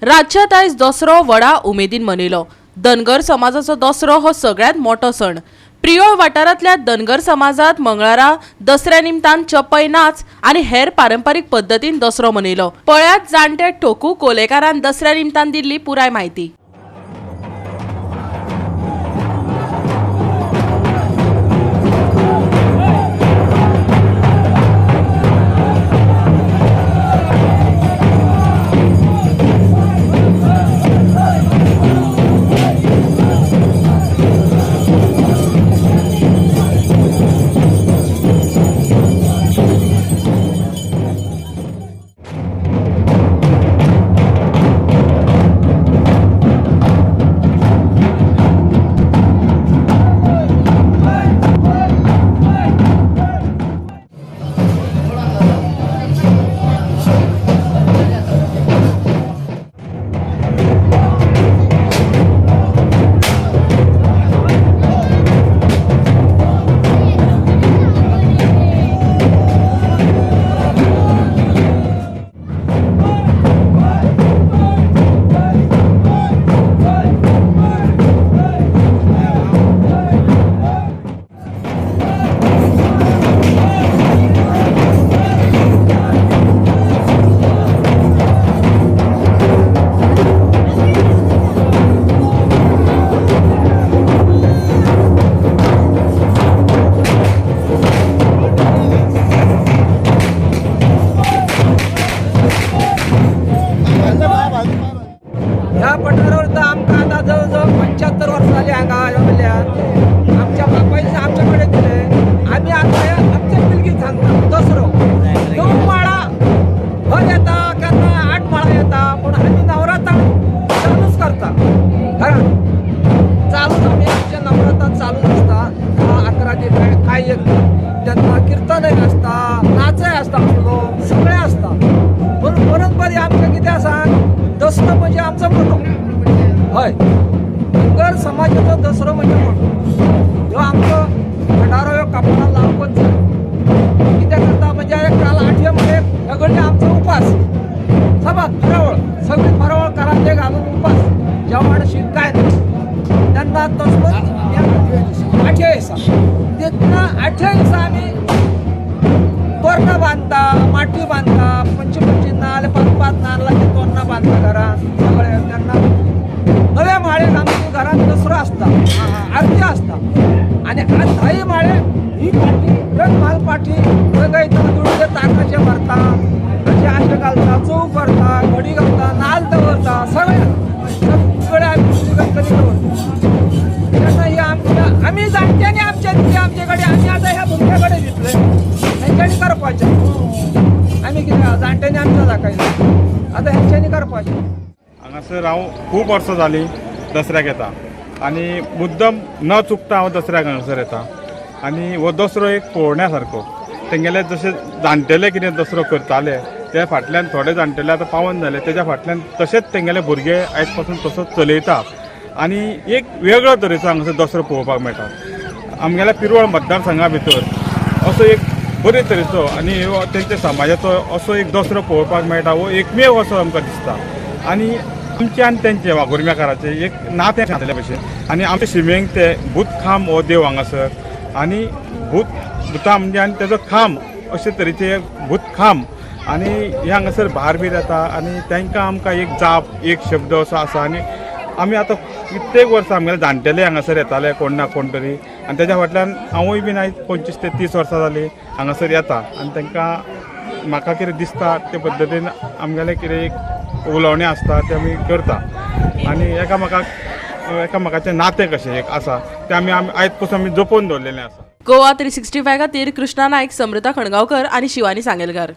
राज्यात आयज दसरो व्हडा उमेदीन मनयलो। धनगर समाजाचो दसरो हो सगळ्यात मोठो सण। प्रियोळ वाठारांतल्या धनगर समाजात मंगळारा दसऱ्या निमतान चपय नाच आणि हेर पारंपारीक पद्धतीन दसरो मनयलो। पळ्यात जाणटे ठोकू कोलेकारान दसऱ्या निमतान दिल्ली पुराय माहिती। ह्या पठारावर तर आमकां आता जवळजवळ 75 वर्ष झाली हांगा येयल्यात। आमच्या बापायचे आमच्याकडे दिले। आम्ही आता आमच्या पिलगीक सांगता दसरो 9 माळा भर येता केन्ना 8 माळा येता, पण आम्ही नवरात्रां चालूच करता। कारण चालूच आम्ही आमच्या नवरात्रां चालूच असता। 11 दीस काय एक तेन्ना कीर्तनय आसता, नाचय आसता, सगळें आसता। पण परंपरा आमच्या कितें आसा, दसरो म्हणजे आमचो मोठो हय। धनगर समाजाचो दसरो म्हणजे मोठो। ह्यो आमचो फडारो ह्यो कापडां लावपाच जाय। कितें करता म्हणजे काल 8 म्हणजे ह्या घडये आमचो उपास समज फरावळ, सगळी फरावळ करांचे घालून उपास जेवण शीत काय ना। तेन्ना तसलो 8 दिसा तेन्ना 8 दिसा आमी तोरणां बांदता, माटी बांदता, पंचपंची नाल्ल 5-5 नाल्लांची तोरणां बांदता घरांत सगळे। तेन्ना नव्या माळेक आमच्या घरांत दसरो आसता, आरती आसता। आनी आज 10 माळे ही पाटी रंगमाल पाटी रंगयता, दुडके ताकाचे भरता, अशे आशे घालता, चौक भरता, घडी घालता, नाल्ल दवरता, सगळे आमी गणपती दवरता। तेन्ना ही आमी जाणट्यांनी आमचे कडेन आमी आतां ह्या भुरग्या कडेन दितले, हेंच्यांनी करपाचें। आमी कितें जाणट्यांनी आमच्या दाखयलें, आतां हेंच्यांनी करपाचें। हांगासर हांव खूब वर्सां जालीं दसऱ्याक येता आनी मुद्दम न चुकता हांव दसऱ्याक हांगासर येता। आनी हो दसरो एक पळोवण्या सारको। तेंगेले जशे जाणटेले कितें दसरो करताले ते फाटल्यान थोडे जाणटेले आतां पावन जाले, तेज्या फाटल्यान तशेंच तेंगेले भुरगे आयज पासून तसोच चलयता आनी एक वेगळो तरेचो हांगासर दसरो पळोवपाक मेळटा। आमगेल्या पिरवळ मतदारसंघा भितर असो एक बरे तरेचो आनी तेंच्या समाजाचो असो एक दसरो पळोवपाक मेळटा, हो एकमेव असो आमकां दिसता। आनी आमचे आनी तेंचे वाघुर्म्याकाराचे एक नातें घातल्या भशेन। आनी आमचे शिमेक ते भूतखाम हो देव हांगासर, आनी भुतां म्हणजे आनी तेजो खाम अशे तरेचे भूतखाम। आनी हे हांगासर भार बी जाता आनी तांकां आमकां एक जाप एक शब्द असो आसा। आनी आमी आतां कित्येक वर्सां आमगेले जाणटेले हांगासर येताले कोण ना कोण तरी, आनी तेज्या फाटल्यान हांवूय बीन आयज 25 ते 30 वर्सां जालीं हांगासर येता। आनी तांकां म्हाका कितें दिसता ते पद्दतीन आमगेलें कितें एक उलोवणें आसता तें आमी करता। आनी एकामेकाचें नातें कशें एक आसा तें आमी आयज पासून आमी जपोवन दवरलेलें आसा। गोवा 365 खातीर कृष्णा नायक, समृता खणगांवकर आणि शिवानी सांगेलकार।